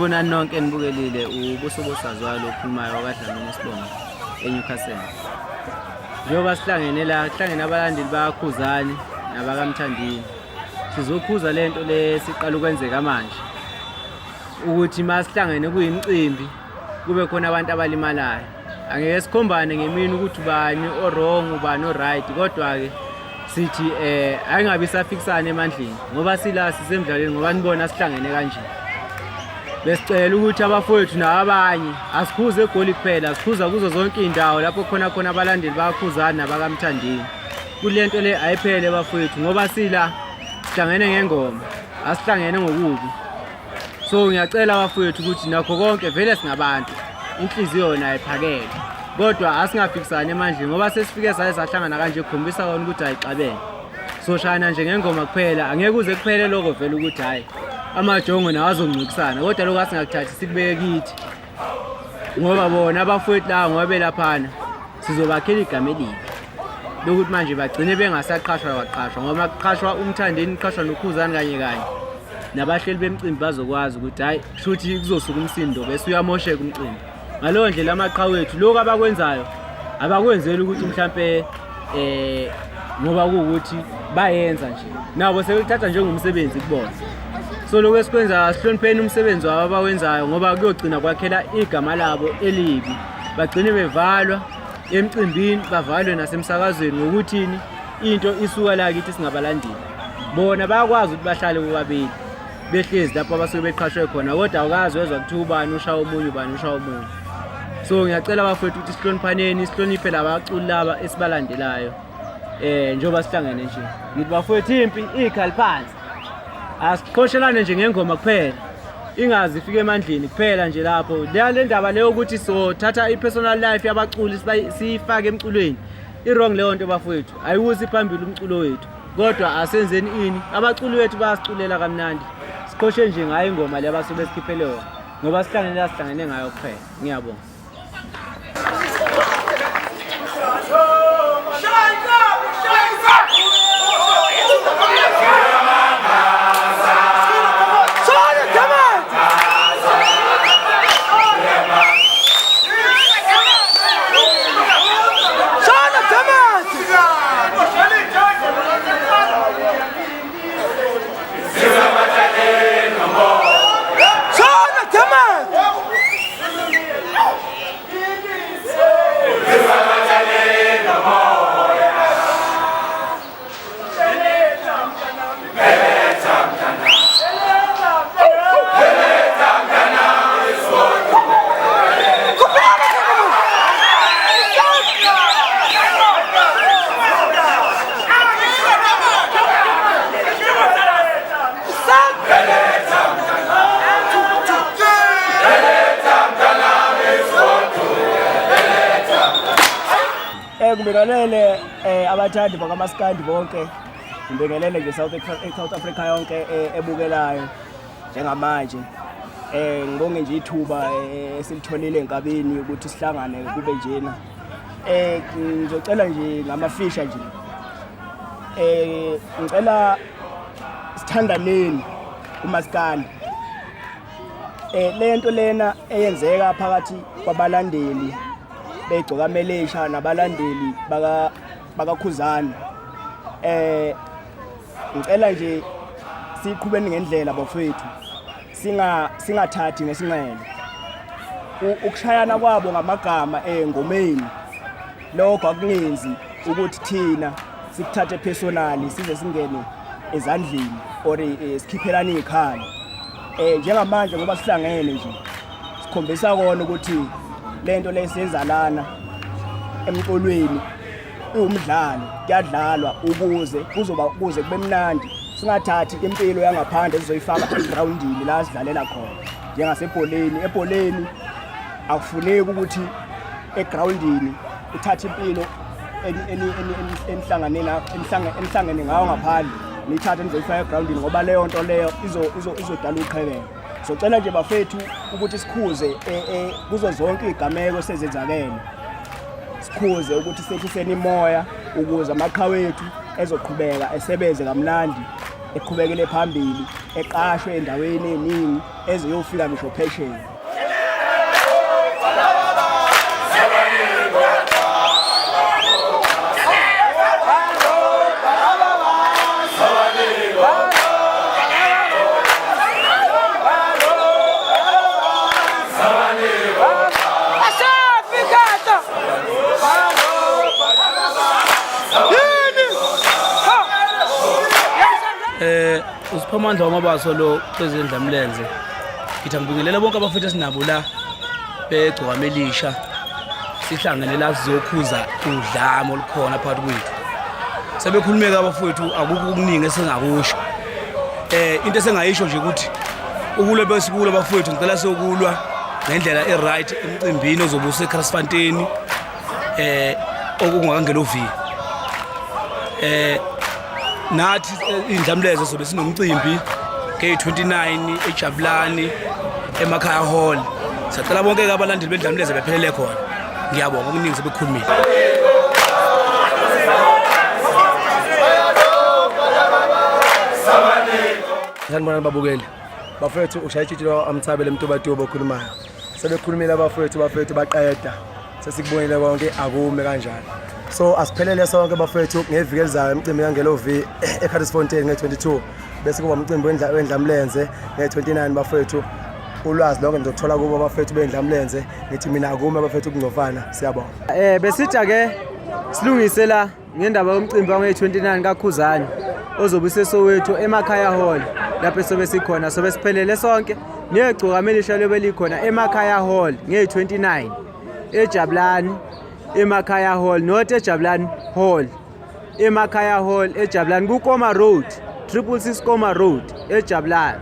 Sanibonani nonke nibukelile ubusobosazwayo lokhulumayo wakadlamini Sibonga eNewcastle. Njengoba sihlangene la kuhlangene abalandeli baKhuzani nabakamthandini. Sizokhuza lento lesiqala ukwenzeka manje. Ukuthi masihlangene kuyimicimbi kube khona abantu abalimalayo. Angeke sikhombane ngemini ukuthi ubani o wrong ubani o right kodwa ke sithi ayingabe safikisana emandleni ngoba sila sisemdlalweni ngoba nibona sihlangene kanje. Besicela ukuthi abafowethu nabanye asikhuze egoli kuphela sikhuza kuzo zonke indawo lapho khona abalandeli baKhuzani nabakamthandini. Kulento le ayiphele bafowethu ngoba sila sihlangene ngengoma asihlangene ngokubi. So ngiyacela abafowethu ukuthi nakho konke vele singabantu inhliziyo yona ayiphakele kodwa asingafikisana emandleni ngoba sesifike sahlangana kanje kukhombisa kona ukuthi ayixabene. So shana nje ngengoma kuphela angeke uze kuphele lokho vele ukuthi hayi amajongo nawo azongcikisana kodwa lokho asingakuthathi sikubeke kithi ngoba bona abafowethu la ngoba belaphana sizobakhela igama elibi lokuthi manje bagcine bengasaqhashwa waqhashwa ngoba kuqhashwa umthandeni uqhashwa noKhuzani kanye nabahleli bemicimbi bazokwazi ukuthi hayi shuthi kuzosuka umsindo bese uyamosheka umcimbi. Ngalowo ndlela amaqhawethu lokho abakwenzayo abakwenzeli ukuthi mhlambe ngoba kuukuthi bayenza nje nabo sebethatha njengomsebenzi kubona. So lokho esikwenza sihlonipheni umsebenzi wabo abawenzayo ngoba kuyogcina kwakhela igama labo elibi. Bagcine bevalwa emcimbini bavalwe nasemsakazweni ngokuthini into isuka la kithi singabalandeli. Bona bayakwazi ukuthi bahlale bobabili behlezi lapho abasuke beqhashwe khona kodwa awukazi wezwa kuthi ubani ushaya omunye ubani ushaya omunye. So ngiyacela abafowethu ukuthi sihloniphaneni sihloniphe labaculi laba esibalandelayo njengoba sihlangene nje. Ngithi bafowethu impi ikhali phansi. Asiqhoshelane nje ngengoma kuphela. Ingazi ifike emandleni kuphela nje lapho. Le ndaba leyo ukuthi sothatha ipersonal life yabaculi siyifake emculweni. I-wrong leyo nto bafowethu. Ayiwuzi phambili umculo wethu. Kodwa asenzeni ini abaculi wethu bayasiculela kamnandi. Siqhoshe nje ngayo ingoma le abasuke besikhiphele yona ngoba sihlangene ngayo kuphela. Ngiyabonga. Ngibingelele abathandi bakamaskandi bonke. Ngibingelele nje South Africa yonke ebukelayo njengamanje. Ngibonge nje ithuba esilitholile enkabeni ukuthi sihlangane kube njena. Ngizocela nje ngamafisha nje. Ngicela sithandaneni kumaskandi. Lento lena eyenzeka phakathi kwabalandeli begcoka Melisha nabalandeli bakaKhuzani. Ngicela nje siqhubeni ngendlela bafowethu. Singathathi ngesinqele. Ukushayana kwabo ngamagama engomeni lokho akungenzi ukuthi thina sikuthathe personally size singene ezandleni or sikhiphelana ikhaya. Njengamanje ngoba sihlangene nje sikhombisa kona ukuthi lento lesenza lana emqolweni umdlalo kuyadlalwa ukuze kuze kube mnandi. Singathathi impilo yangaphandle sizoyifaka egroundini la sidlalela khona njengasebholeni. Akufuneki ukuthi egroundini uthathe impilo emhlangene ngawo ngaphandle nithathe nizoyifaka egroundini ngoba leyo nto leyo izodala uqhekeko. Socela nje bafethu ukuthi sikhuze kuzo zonke igameko sezenzakele. Sikhuze ukuthi sehliseni imoya ukuze amaqhawethu ezoqhubeka esebenze kamnandi eqhubekele phambili eqashwe endaweni eningi eziyofika ngisho phesheya. Usiphamandla wamabaso lo kwezendlamlenze ngithi ngibingelela bonke abafethu esinabo la begcwama elisha sihlangene la sizokhuza udlamo olukhona phakathi kwethu sebekhulumeka abafethu akukho okuningi esengakusho into esengayisho nje ukuthi ukulwa besikula abafethu ngicela sokulwa ngendlela eright emcimbini ozobusa eCrasfontein okungakangela uvi nathi indlamleze sobe sinomcimbi ke29 eJabulani emakhaya hall. Sicela bonke ke abalandeli bendlamleze bephelele khona. Ngiyabonga okuningi sebekhulumile. Sanibona babukeli. Bafethu ushaya itshitshilo amthabele emtobatubo okhulumayo. Sebekhulumile abafethu baqeda. Sesikubonile konke akume kanjani. So asiphelele sonke bafethu ngeviki elizayo emcimbi yangelovi eCrasfontein nge22 bese kuba umcimbi wendlamlenze nge29 bafethu. Ulwazi lonke ngizothola kubo bafethu bendlamlenze ngithi mina akume bafethu kungcofana siyabonga. Besitha ke silungise la ngendaba yomcimbi wange29 kaKhuzani ozobuse Soweto emakhaya hall lapho sobe sikhona sobe siphelele sonke negcokamelisha lobe likhona emakhaya hall nge29 eJabulani emakhaya hall not eJabulani hall emakhaya hall eJabulani kuKoma road 666 Koma road eJabulani.